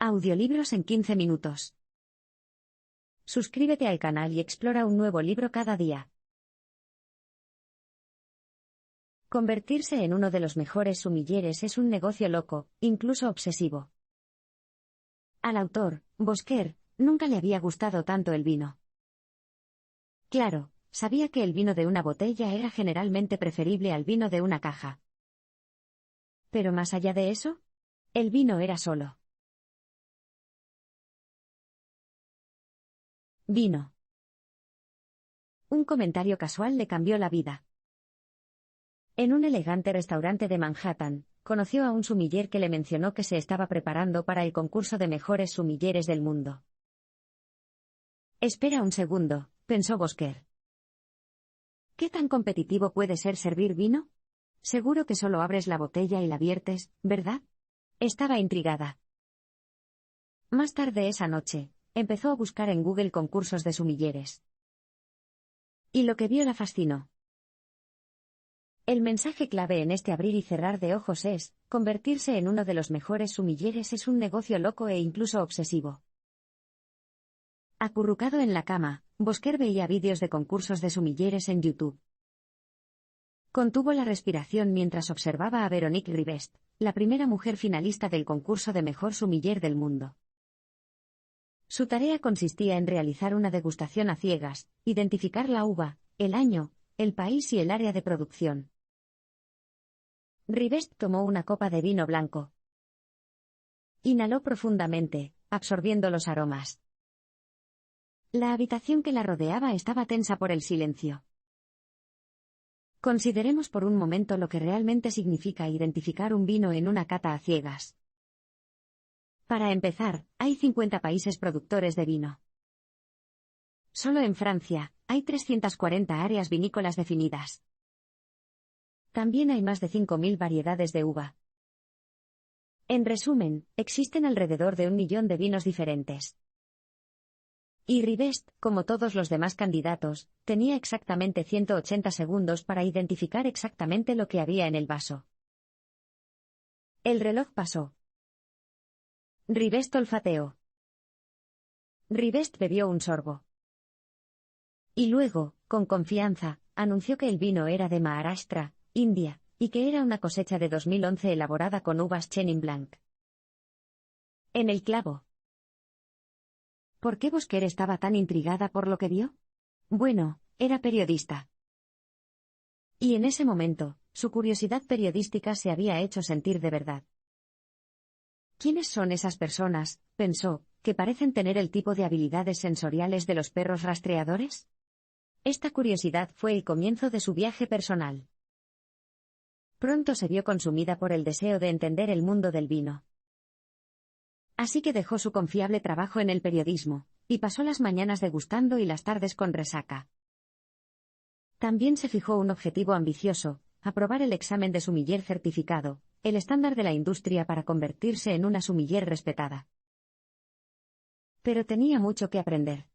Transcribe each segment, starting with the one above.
Audiolibros en 15 minutos. Suscríbete al canal y explora un nuevo libro cada día. Convertirse en uno de los mejores sumilleres es un negocio loco, incluso obsesivo. Al autor, Bosquer, nunca le había gustado tanto el vino. Claro, sabía que el vino de una botella era generalmente preferible al vino de una caja. Pero más allá de eso, el vino era solo vino. Un comentario casual le cambió la vida. En un elegante restaurante de Manhattan, conoció a un sumiller que le mencionó que se estaba preparando para el concurso de mejores sumilleres del mundo. Espera un segundo, pensó Bosquer. ¿Qué tan competitivo puede ser servir vino? Seguro que solo abres la botella y la viertes, ¿verdad? Estaba intrigada. Más tarde esa noche, empezó a buscar en Google concursos de sumilleres. Y lo que vio la fascinó. El mensaje clave en este abrir y cerrar de ojos es: convertirse en uno de los mejores sumilleres es un negocio loco e incluso obsesivo. Acurrucado en la cama, Bosquer veía vídeos de concursos de sumilleres en YouTube. Contuvo la respiración mientras observaba a Veronique Rivest, la primera mujer finalista del concurso de mejor sumiller del mundo. Su tarea consistía en realizar una degustación a ciegas, identificar la uva, el año, el país y el área de producción. Rivest tomó una copa de vino blanco. Inhaló profundamente, absorbiendo los aromas. La habitación que la rodeaba estaba tensa por el silencio. Consideremos por un momento lo que realmente significa identificar un vino en una cata a ciegas. Para empezar, hay 50 países productores de vino. Solo en Francia, hay 340 áreas vinícolas definidas. También hay más de 5.000 variedades de uva. En resumen, existen alrededor de 1 millón de vinos diferentes. Y Rivest, como todos los demás candidatos, tenía exactamente 180 segundos para identificar exactamente lo que había en el vaso. El reloj pasó. Rivest olfateó. Rivest bebió un sorbo. Y luego, con confianza, anunció que el vino era de Maharashtra, India, y que era una cosecha de 2011 elaborada con uvas Chenin Blanc. En el clavo. ¿Por qué Bosquer estaba tan intrigada por lo que vio? Bueno, era periodista. Y en ese momento, su curiosidad periodística se había hecho sentir de verdad. ¿Quiénes son esas personas, pensó, que parecen tener el tipo de habilidades sensoriales de los perros rastreadores? Esta curiosidad fue el comienzo de su viaje personal. Pronto se vio consumida por el deseo de entender el mundo del vino. Así que dejó su confiable trabajo en el periodismo, y pasó las mañanas degustando y las tardes con resaca. También se fijó un objetivo ambicioso: aprobar el examen de sumiller certificado, el estándar de la industria para convertirse en una sumiller respetada. Pero tenía mucho que aprender.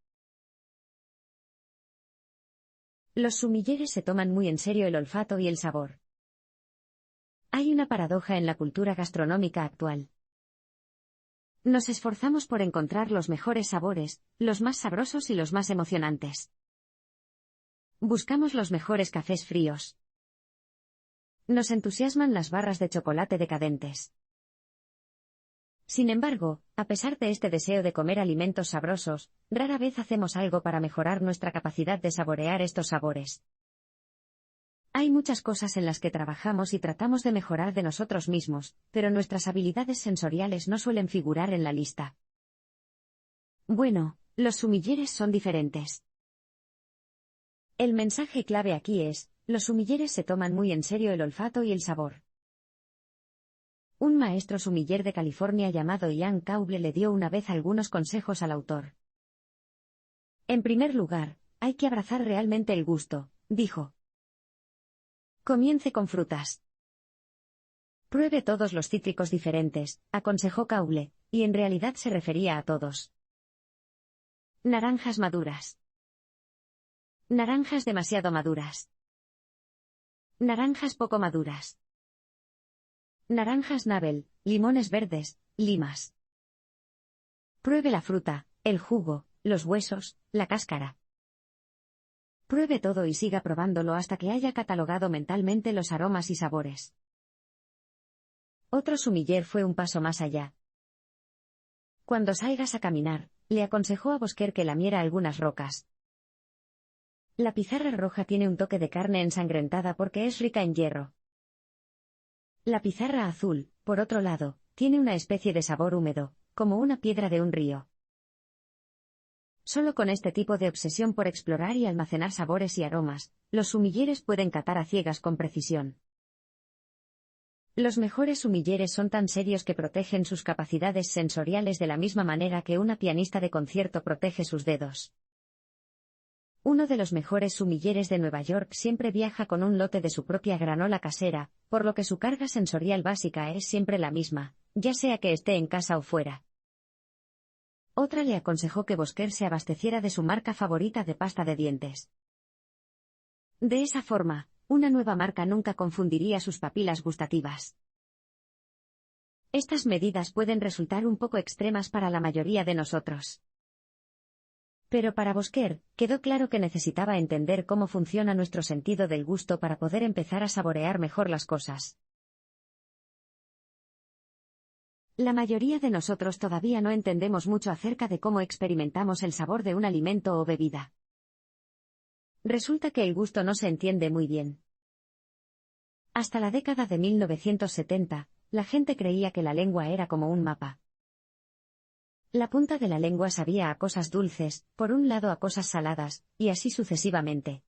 Los sumilleres se toman muy en serio el olfato y el sabor. Hay una paradoja en la cultura gastronómica actual. Nos esforzamos por encontrar los mejores sabores, los más sabrosos y los más emocionantes. Buscamos los mejores cafés fríos. Nos entusiasman las barras de chocolate decadentes. Sin embargo, a pesar de este deseo de comer alimentos sabrosos, rara vez hacemos algo para mejorar nuestra capacidad de saborear estos sabores. Hay muchas cosas en las que trabajamos y tratamos de mejorar de nosotros mismos, pero nuestras habilidades sensoriales no suelen figurar en la lista. Bueno, los sumilleres son diferentes. El mensaje clave aquí es: los sumilleres se toman muy en serio el olfato y el sabor. Un maestro sumiller de California llamado Ian Cauble le dio una vez algunos consejos al autor. En primer lugar, hay que abrazar realmente el gusto, dijo. Comience con frutas. Pruebe todos los cítricos diferentes, aconsejó Cauble, y en realidad se refería a todos. Naranjas maduras. Naranjas demasiado maduras. Naranjas poco maduras. Naranjas Nabel, limones verdes, limas. Pruebe la fruta, el jugo, los huesos, la cáscara. Pruebe todo y siga probándolo hasta que haya catalogado mentalmente los aromas y sabores. Otro sumiller fue un paso más allá. Cuando salgas a caminar, le aconsejó a Bosquer que lamiera algunas rocas. La pizarra roja tiene un toque de carne ensangrentada porque es rica en hierro. La pizarra azul, por otro lado, tiene una especie de sabor húmedo, como una piedra de un río. Solo con este tipo de obsesión por explorar y almacenar sabores y aromas, los sumilleres pueden catar a ciegas con precisión. Los mejores sumilleres son tan serios que protegen sus capacidades sensoriales de la misma manera que una pianista de concierto protege sus dedos. Uno de los mejores sumilleres de Nueva York siempre viaja con un lote de su propia granola casera, por lo que su carga sensorial básica es siempre la misma, ya sea que esté en casa o fuera. Otra le aconsejó que Bosquer se abasteciera de su marca favorita de pasta de dientes. De esa forma, una nueva marca nunca confundiría sus papilas gustativas. Estas medidas pueden resultar un poco extremas para la mayoría de nosotros. Pero para Bosquer, quedó claro que necesitaba entender cómo funciona nuestro sentido del gusto para poder empezar a saborear mejor las cosas. La mayoría de nosotros todavía no entendemos mucho acerca de cómo experimentamos el sabor de un alimento o bebida. Resulta que el gusto no se entiende muy bien. Hasta la década de 1970, la gente creía que la lengua era como un mapa. La punta de la lengua sabía a cosas dulces, por un lado a cosas saladas, y así sucesivamente.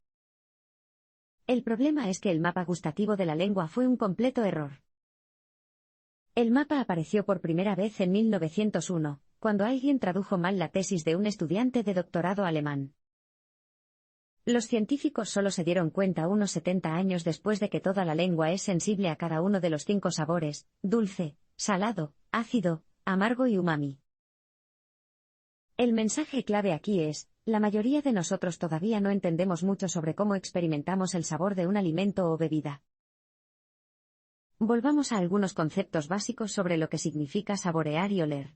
El problema es que el mapa gustativo de la lengua fue un completo error. El mapa apareció por primera vez en 1901, cuando alguien tradujo mal la tesis de un estudiante de doctorado alemán. Los científicos solo se dieron cuenta unos 70 años después de que toda la lengua es sensible a cada uno de los 5 sabores: dulce, salado, ácido, amargo y umami. El mensaje clave aquí es: la mayoría de nosotros todavía no entendemos mucho sobre cómo experimentamos el sabor de un alimento o bebida. Volvamos a algunos conceptos básicos sobre lo que significa saborear y oler.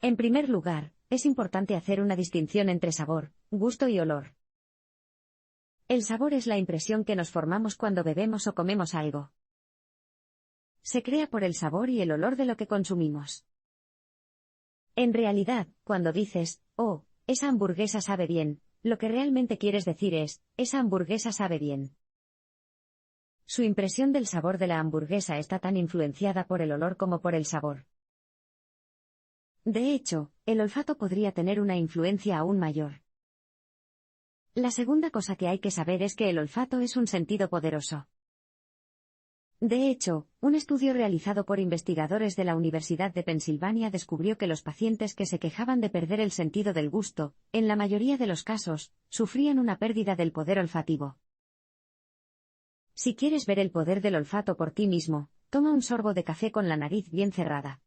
En primer lugar, es importante hacer una distinción entre sabor, gusto y olor. El sabor es la impresión que nos formamos cuando bebemos o comemos algo. Se crea por el sabor y el olor de lo que consumimos. En realidad, cuando dices, oh, esa hamburguesa sabe bien, lo que realmente quieres decir es, esa hamburguesa sabe bien. Su impresión del sabor de la hamburguesa está tan influenciada por el olor como por el sabor. De hecho, el olfato podría tener una influencia aún mayor. La segunda cosa que hay que saber es que el olfato es un sentido poderoso. De hecho, un estudio realizado por investigadores de la Universidad de Pensilvania descubrió que los pacientes que se quejaban de perder el sentido del gusto, en la mayoría de los casos, sufrían una pérdida del poder olfativo. Si quieres ver el poder del olfato por ti mismo, toma un sorbo de café con la nariz bien cerrada.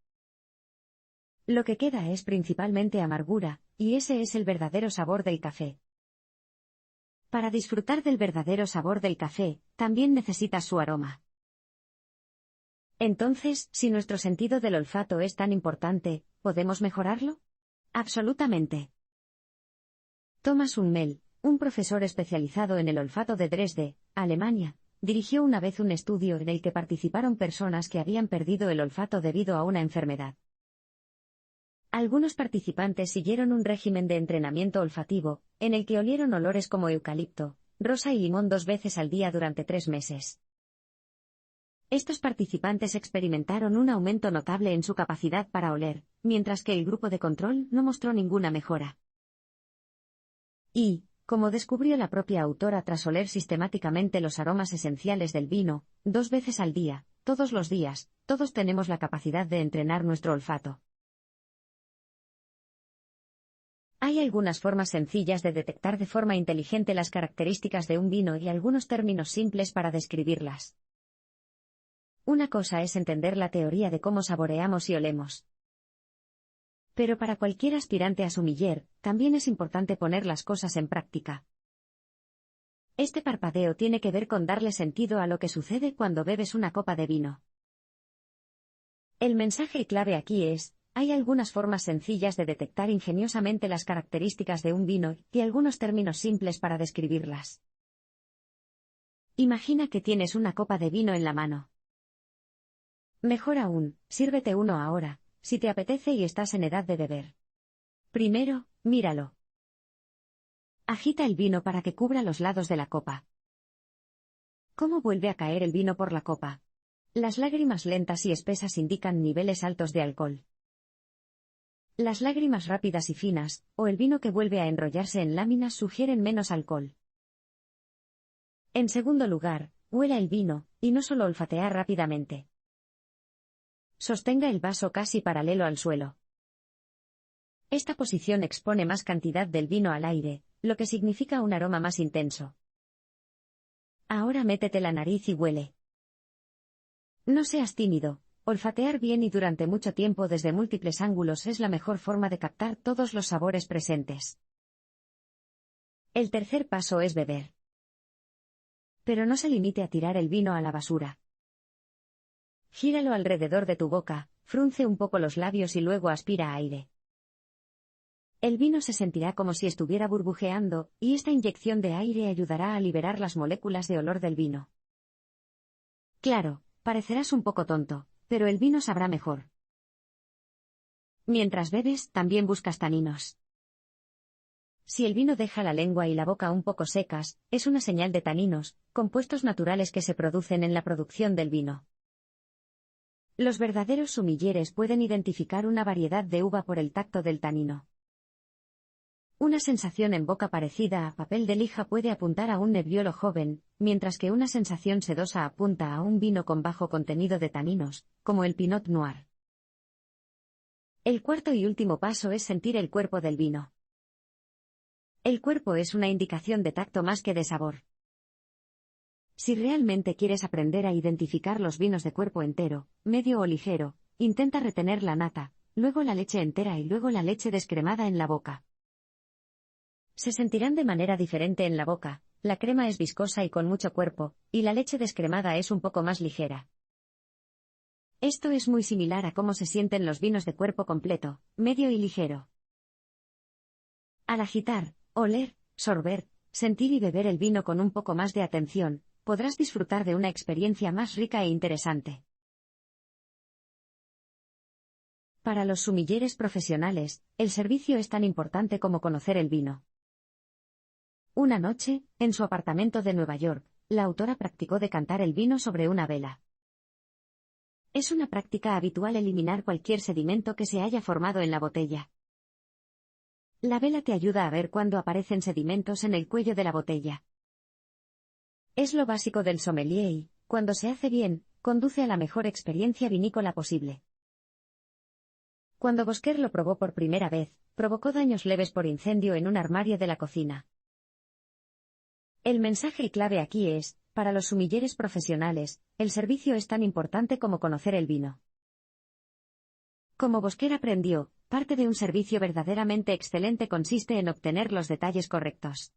Lo que queda es principalmente amargura, y ese es el verdadero sabor del café. Para disfrutar del verdadero sabor del café, también necesitas su aroma. Entonces, si nuestro sentido del olfato es tan importante, ¿podemos mejorarlo? Absolutamente. Thomas Hummel, un profesor especializado en el olfato de Dresde, Alemania, dirigió una vez un estudio en el que participaron personas que habían perdido el olfato debido a una enfermedad. Algunos participantes siguieron un régimen de entrenamiento olfativo, en el que olieron olores como eucalipto, rosa y limón 2 veces al día durante 3 meses. Estos participantes experimentaron un aumento notable en su capacidad para oler, mientras que el grupo de control no mostró ninguna mejora. Y, como descubrió la propia autora tras oler sistemáticamente los aromas esenciales del vino, 2 veces al día, todos los días, todos tenemos la capacidad de entrenar nuestro olfato. Hay algunas formas sencillas de detectar de forma inteligente las características de un vino y algunos términos simples para describirlas. Una cosa es entender la teoría de cómo saboreamos y olemos. Pero para cualquier aspirante a sommelier, también es importante poner las cosas en práctica. Este parpadeo tiene que ver con darle sentido a lo que sucede cuando bebes una copa de vino. El mensaje clave aquí es: hay algunas formas sencillas de detectar ingeniosamente las características de un vino y algunos términos simples para describirlas. Imagina que tienes una copa de vino en la mano. Mejor aún, sírvete uno ahora, si te apetece y estás en edad de beber. Primero, míralo. Agita el vino para que cubra los lados de la copa. ¿Cómo vuelve a caer el vino por la copa? Las lágrimas lentas y espesas indican niveles altos de alcohol. Las lágrimas rápidas y finas, o el vino que vuelve a enrollarse en láminas sugieren menos alcohol. En segundo lugar, huela el vino, y no solo olfatea rápidamente. Sostenga el vaso casi paralelo al suelo. Esta posición expone más cantidad del vino al aire, lo que significa un aroma más intenso. Ahora métete la nariz y huele. No seas tímido. Olfatear bien y durante mucho tiempo desde múltiples ángulos es la mejor forma de captar todos los sabores presentes. El tercer paso es beber. Pero no se limite a tirar el vino a la basura. Gíralo alrededor de tu boca, frunce un poco los labios y luego aspira aire. El vino se sentirá como si estuviera burbujeando, y esta inyección de aire ayudará a liberar las moléculas de olor del vino. Claro, parecerás un poco tonto, pero el vino sabrá mejor. Mientras bebes, también buscas taninos. Si el vino deja la lengua y la boca un poco secas, es una señal de taninos, compuestos naturales que se producen en la producción del vino. Los verdaderos sumilleres pueden identificar una variedad de uva por el tacto del tanino. Una sensación en boca parecida a papel de lija puede apuntar a un nebbiolo joven, mientras que una sensación sedosa apunta a un vino con bajo contenido de taninos, como el Pinot Noir. El cuarto y último paso es sentir el cuerpo del vino. El cuerpo es una indicación de tacto más que de sabor. Si realmente quieres aprender a identificar los vinos de cuerpo entero, medio o ligero, intenta retener la nata, luego la leche entera y luego la leche descremada en la boca. Se sentirán de manera diferente en la boca, la crema es viscosa y con mucho cuerpo, y la leche descremada es un poco más ligera. Esto es muy similar a cómo se sienten los vinos de cuerpo completo, medio y ligero. Al agitar, oler, sorber, sentir y beber el vino con un poco más de atención, podrás disfrutar de una experiencia más rica e interesante. Para los sumilleres profesionales, el servicio es tan importante como conocer el vino. Una noche, en su apartamento de Nueva York, la autora practicó decantar el vino sobre una vela. Es una práctica habitual eliminar cualquier sedimento que se haya formado en la botella. La vela te ayuda a ver cuándo aparecen sedimentos en el cuello de la botella. Es lo básico del sommelier y, cuando se hace bien, conduce a la mejor experiencia vinícola posible. Cuando Bosquer lo probó por primera vez, provocó daños leves por incendio en un armario de la cocina. El mensaje clave aquí es, para los sumilleres profesionales, el servicio es tan importante como conocer el vino. Como Bosquer aprendió, parte de un servicio verdaderamente excelente consiste en obtener los detalles correctos.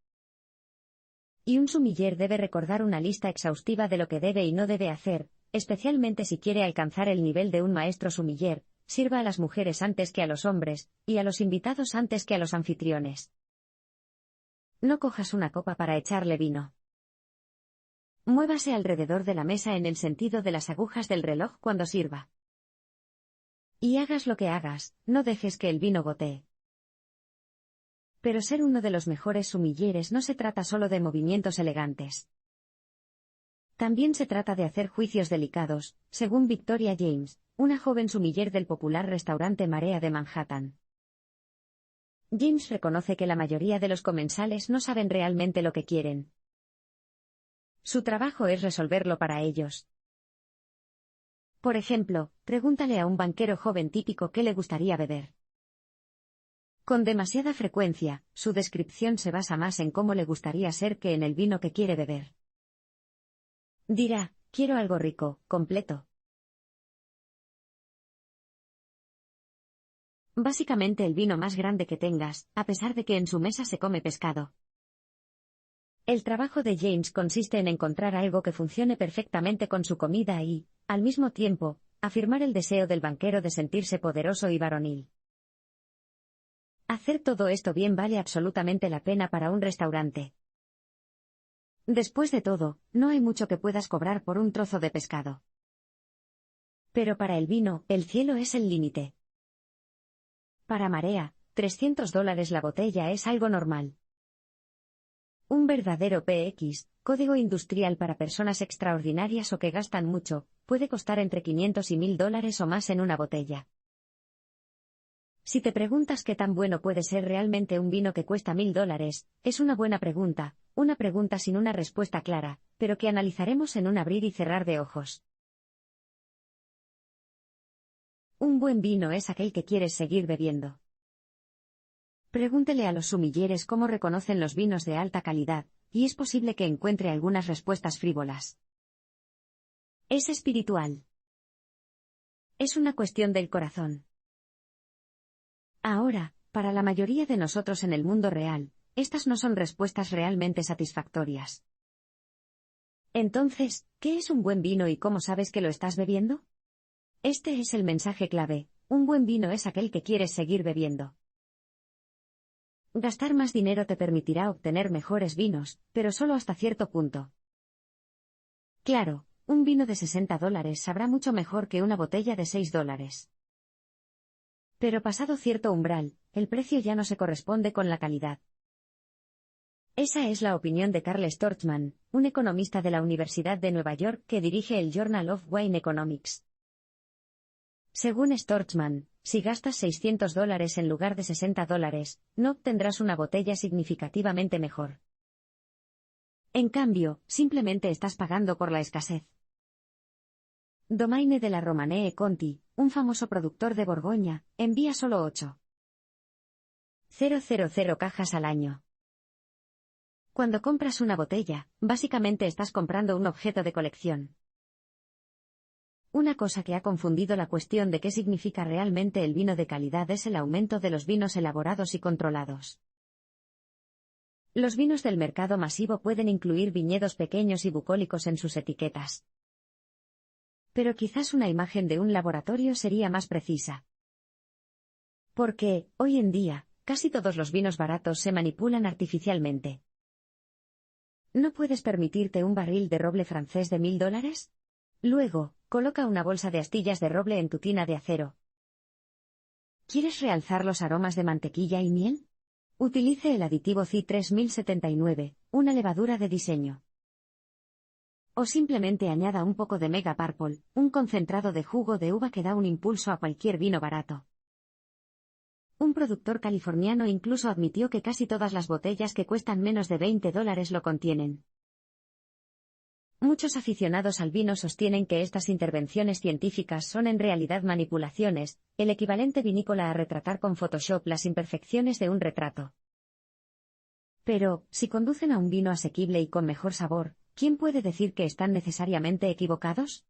Y un sumiller debe recordar una lista exhaustiva de lo que debe y no debe hacer, especialmente si quiere alcanzar el nivel de un maestro sumiller, sirva a las mujeres antes que a los hombres, y a los invitados antes que a los anfitriones. No cojas una copa para echarle vino. Muévase alrededor de la mesa en el sentido de las agujas del reloj cuando sirva. Y hagas lo que hagas, no dejes que el vino gotee. Pero ser uno de los mejores sumilleres no se trata solo de movimientos elegantes. También se trata de hacer juicios delicados, según Victoria James, una joven sumiller del popular restaurante Marea de Manhattan. James reconoce que la mayoría de los comensales no saben realmente lo que quieren. Su trabajo es resolverlo para ellos. Por ejemplo, pregúntale a un banquero joven típico qué le gustaría beber. Con demasiada frecuencia, su descripción se basa más en cómo le gustaría ser que en el vino que quiere beber. Dirá, quiero algo rico, completo. Básicamente el vino más grande que tengas, a pesar de que en su mesa se come pescado. El trabajo de James consiste en encontrar algo que funcione perfectamente con su comida y, al mismo tiempo, afirmar el deseo del banquero de sentirse poderoso y varonil. Hacer todo esto bien vale absolutamente la pena para un restaurante. Después de todo, no hay mucho que puedas cobrar por un trozo de pescado. Pero para el vino, el cielo es el límite. Para Marea, $300 la botella es algo normal. Un verdadero PX, código industrial para personas extraordinarias o que gastan mucho, puede costar entre $500 y $1000 o más en una botella. Si te preguntas qué tan bueno puede ser realmente un vino que cuesta $1000, es una buena pregunta, una pregunta sin una respuesta clara, pero que analizaremos en un abrir y cerrar de ojos. Un buen vino es aquel que quieres seguir bebiendo. Pregúntele a los sumilleres cómo reconocen los vinos de alta calidad, y es posible que encuentre algunas respuestas frívolas. Es espiritual. Es una cuestión del corazón. Ahora, para la mayoría de nosotros en el mundo real, estas no son respuestas realmente satisfactorias. Entonces, ¿qué es un buen vino y cómo sabes que lo estás bebiendo? Este es el mensaje clave: un buen vino es aquel que quieres seguir bebiendo. Gastar más dinero te permitirá obtener mejores vinos, pero solo hasta cierto punto. Claro, un vino de $60 sabrá mucho mejor que una botella de $6. Pero pasado cierto umbral, el precio ya no se corresponde con la calidad. Esa es la opinión de Carl Storchman, un economista de la Universidad de Nueva York que dirige el Journal of Wine Economics. Según Storchman, si gastas $600 en lugar de $60, no obtendrás una botella significativamente mejor. En cambio, simplemente estás pagando por la escasez. Domaine de la Romanée Conti, un famoso productor de Borgoña, envía solo 8,000 cajas al año. Cuando compras una botella, básicamente estás comprando un objeto de colección. Una cosa que ha confundido la cuestión de qué significa realmente el vino de calidad es el aumento de los vinos elaborados y controlados. Los vinos del mercado masivo pueden incluir viñedos pequeños y bucólicos en sus etiquetas. Pero quizás una imagen de un laboratorio sería más precisa. Porque, hoy en día, casi todos los vinos baratos se manipulan artificialmente. ¿No puedes permitirte un barril de roble francés de $1000? Luego, coloca una bolsa de astillas de roble en tu tina de acero. ¿Quieres realzar los aromas de mantequilla y miel? Utilice el aditivo C3079, una levadura de diseño. O simplemente añada un poco de Mega Purple, un concentrado de jugo de uva que da un impulso a cualquier vino barato. Un productor californiano incluso admitió que casi todas las botellas que cuestan menos de $20 lo contienen. Muchos aficionados al vino sostienen que estas intervenciones científicas son en realidad manipulaciones, el equivalente vinícola a retratar con Photoshop las imperfecciones de un retrato. Pero, si conducen a un vino asequible y con mejor sabor, ¿quién puede decir que están necesariamente equivocados?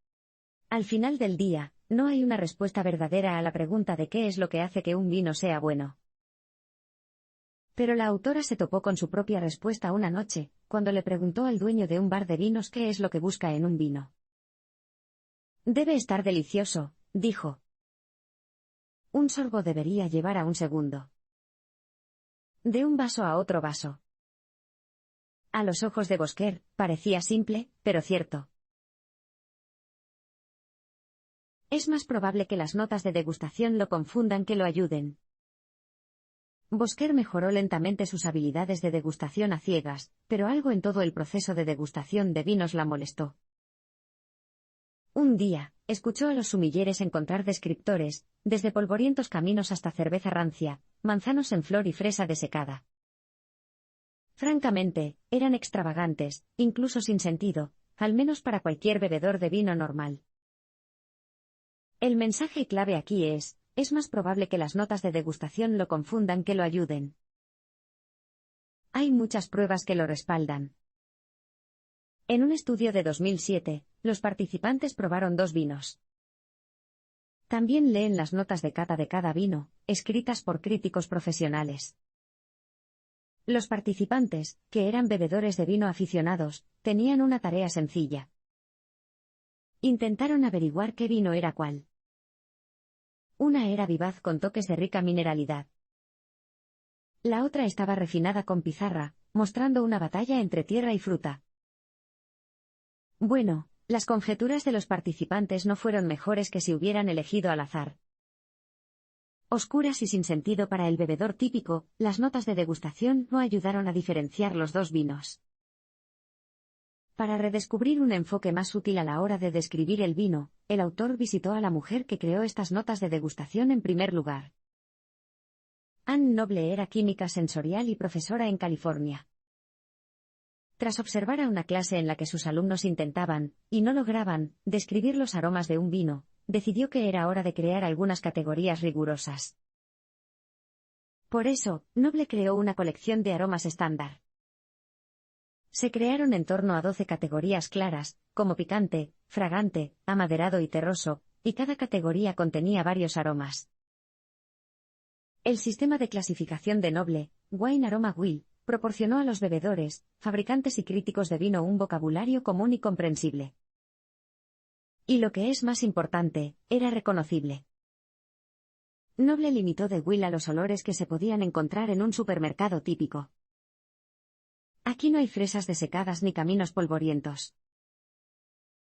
Al final del día, no hay una respuesta verdadera a la pregunta de qué es lo que hace que un vino sea bueno. Pero la autora se topó con su propia respuesta una noche, cuando le preguntó al dueño de un bar de vinos qué es lo que busca en un vino. Debe estar delicioso, dijo. Un sorbo debería llevar a un segundo. De un vaso a otro vaso. A los ojos de Bosquer, parecía simple, pero cierto. Es más probable que las notas de degustación lo confundan que lo ayuden. Bosquer mejoró lentamente sus habilidades de degustación a ciegas, pero algo en todo el proceso de degustación de vinos la molestó. Un día, escuchó a los sumilleres encontrar descriptores, desde polvorientos caminos hasta cerveza rancia, manzanos en flor y fresa desecada. Francamente, eran extravagantes, incluso sin sentido, al menos para cualquier bebedor de vino normal. El mensaje clave aquí es más probable que las notas de degustación lo confundan que lo ayuden. Hay muchas pruebas que lo respaldan. En un estudio de 2007, los participantes probaron 2 vinos. También leen las notas de cata de cada vino, escritas por críticos profesionales. Los participantes, que eran bebedores de vino aficionados, tenían una tarea sencilla. Intentaron averiguar qué vino era cuál. Una era vivaz con toques de rica mineralidad. La otra estaba refinada con pizarra, mostrando una batalla entre tierra y fruta. Bueno, las conjeturas de los participantes no fueron mejores que si hubieran elegido al azar. Oscuras y sin sentido para el bebedor típico, las notas de degustación no ayudaron a diferenciar los dos vinos. Para redescubrir un enfoque más útil a la hora de describir el vino, el autor visitó a la mujer que creó estas notas de degustación en primer lugar. Anne Noble era química sensorial y profesora en California. Tras observar a una clase en la que sus alumnos intentaban, y no lograban, describir los aromas de un vino, decidió que era hora de crear algunas categorías rigurosas. Por eso, Noble creó una colección de aromas estándar. Se crearon en torno a 12 categorías claras, como picante, fragante, amaderado y terroso, y cada categoría contenía varios aromas. El sistema de clasificación de Noble, Wine Aroma Wheel, proporcionó a los bebedores, fabricantes y críticos de vino un vocabulario común y comprensible. Y lo que es más importante, era reconocible. Noble limitó The Wheel a los olores que se podían encontrar en un supermercado típico. Aquí no hay fresas desecadas ni caminos polvorientos.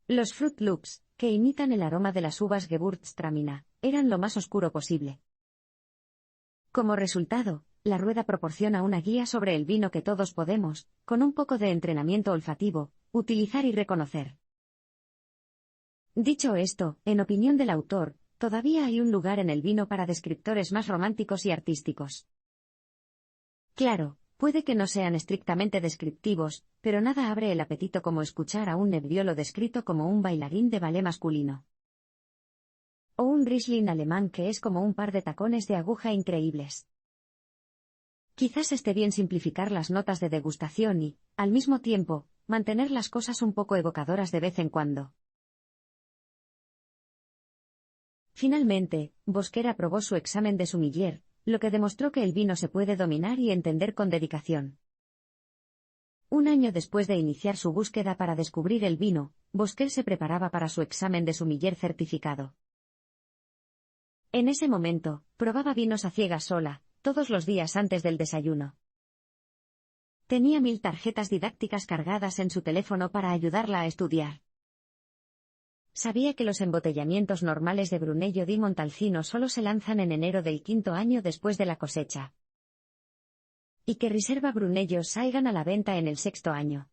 Los Fruit Loops, que imitan el aroma de las uvas Gewürztraminer, eran lo más oscuro posible. Como resultado, la rueda proporciona una guía sobre el vino que todos podemos, con un poco de entrenamiento olfativo, utilizar y reconocer. Dicho esto, en opinión del autor, todavía hay un lugar en el vino para descriptores más románticos y artísticos. Claro, puede que no sean estrictamente descriptivos, pero nada abre el apetito como escuchar a un Nebbiolo descrito como un bailarín de ballet masculino. O un Riesling alemán que es como un par de tacones de aguja increíbles. Quizás esté bien simplificar las notas de degustación y, al mismo tiempo, mantener las cosas un poco evocadoras de vez en cuando. Finalmente, Bosquer aprobó su examen de sommelier, lo que demostró que el vino se puede dominar y entender con dedicación. Un año después de iniciar su búsqueda para descubrir el vino, Bosquer se preparaba para su examen de sommelier certificado. En ese momento, probaba vinos a ciegas sola, todos los días antes del desayuno. Tenía 1000 tarjetas didácticas cargadas en su teléfono para ayudarla a estudiar. Sabía que los embotellamientos normales de Brunello di Montalcino solo se lanzan en enero del 5º año después de la cosecha. Y que Riserva Brunello salgan a la venta en el 6º año.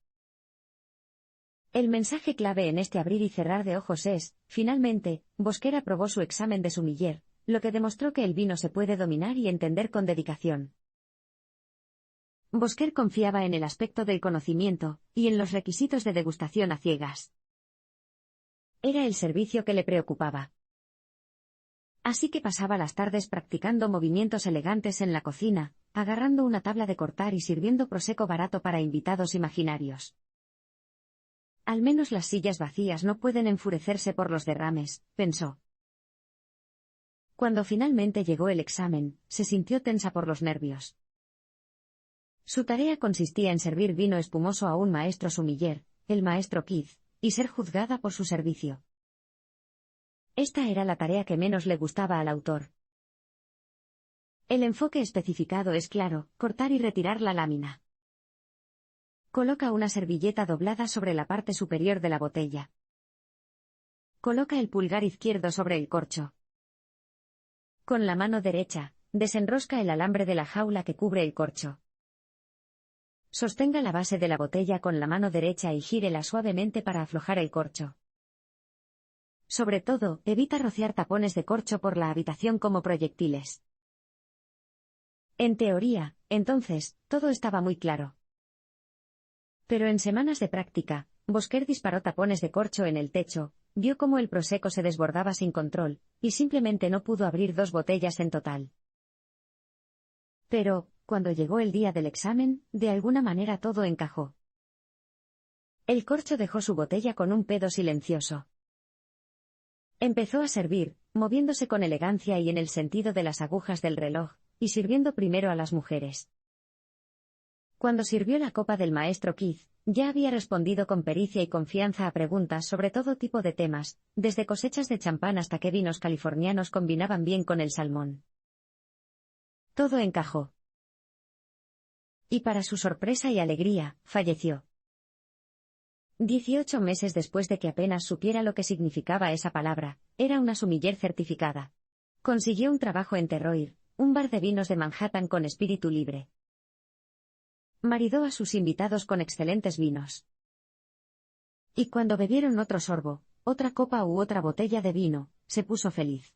El mensaje clave en este abrir y cerrar de ojos es, finalmente, Bosquer aprobó su examen de sommelier, lo que demostró que el vino se puede dominar y entender con dedicación. Bosquer confiaba en el aspecto del conocimiento, y en los requisitos de degustación a ciegas. Era el servicio que le preocupaba. Así que pasaba las tardes practicando movimientos elegantes en la cocina, agarrando una tabla de cortar y sirviendo prosecco barato para invitados imaginarios. Al menos las sillas vacías no pueden enfurecerse por los derrames, pensó. Cuando finalmente llegó el examen, se sintió tensa por los nervios. Su tarea consistía en servir vino espumoso a un maestro sommelier, el maestro Keith, y ser juzgada por su servicio. Esta era la tarea que menos le gustaba al autor. El enfoque especificado es claro: cortar y retirar la lámina. Coloca una servilleta doblada sobre la parte superior de la botella. Coloca el pulgar izquierdo sobre el corcho. Con la mano derecha, desenrosca el alambre de la jaula que cubre el corcho. Sostenga la base de la botella con la mano derecha y gírela suavemente para aflojar el corcho. Sobre todo, evita rociar tapones de corcho por la habitación como proyectiles. En teoría, entonces, todo estaba muy claro. Pero en semanas de práctica, Bosquer disparó tapones de corcho en el techo, vio cómo el prosecco se desbordaba sin control, y simplemente no pudo abrir 2 botellas en total. Pero, cuando llegó el día del examen, de alguna manera todo encajó. El corcho dejó su botella con un pedo silencioso. Empezó a servir, moviéndose con elegancia y en el sentido de las agujas del reloj, y sirviendo primero a las mujeres. Cuando sirvió la copa del maestro Keith, ya había respondido con pericia y confianza a preguntas sobre todo tipo de temas, desde cosechas de champán hasta qué vinos californianos combinaban bien con el salmón. Todo encajó. Y para su sorpresa y alegría, falleció. 18 meses después de que apenas supiera lo que significaba esa palabra, era una sommelier certificada. Consiguió un trabajo en Terroir, un bar de vinos de Manhattan con espíritu libre. Maridó a sus invitados con excelentes vinos. Y cuando bebieron otro sorbo, otra copa u otra botella de vino, se puso feliz.